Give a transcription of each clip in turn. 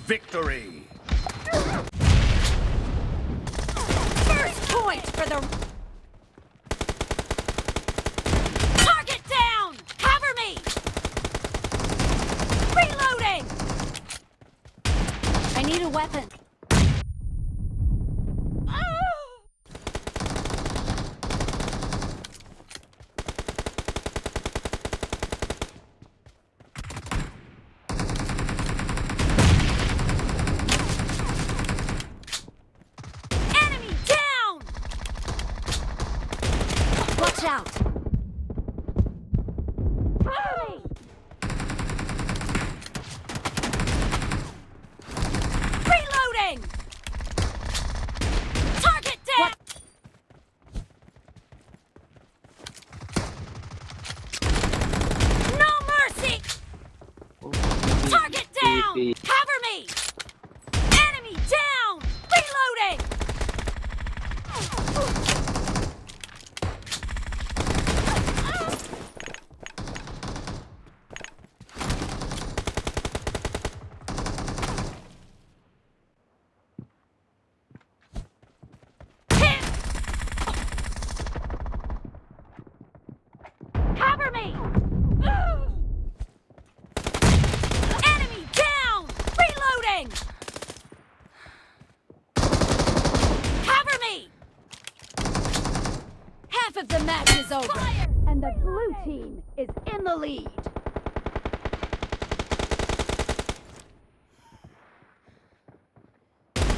victory! First point for the... Target down! Cover me! Reloading! I need a weapon. Watch out! Reloading! Target down! What? No mercy! Target down! Cover me! Enemy down! Reloading! Cover me! Enemy down! Reloading! Cover me! Half of the match is over, fire! And the blue team is in the lead.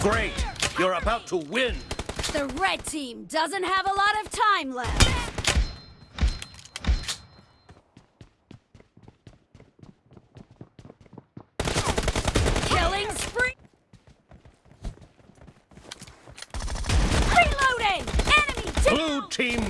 Great! You're about to win! The red team doesn't have a lot of time left. Killing spree! Reloading! Enemy down! Blue team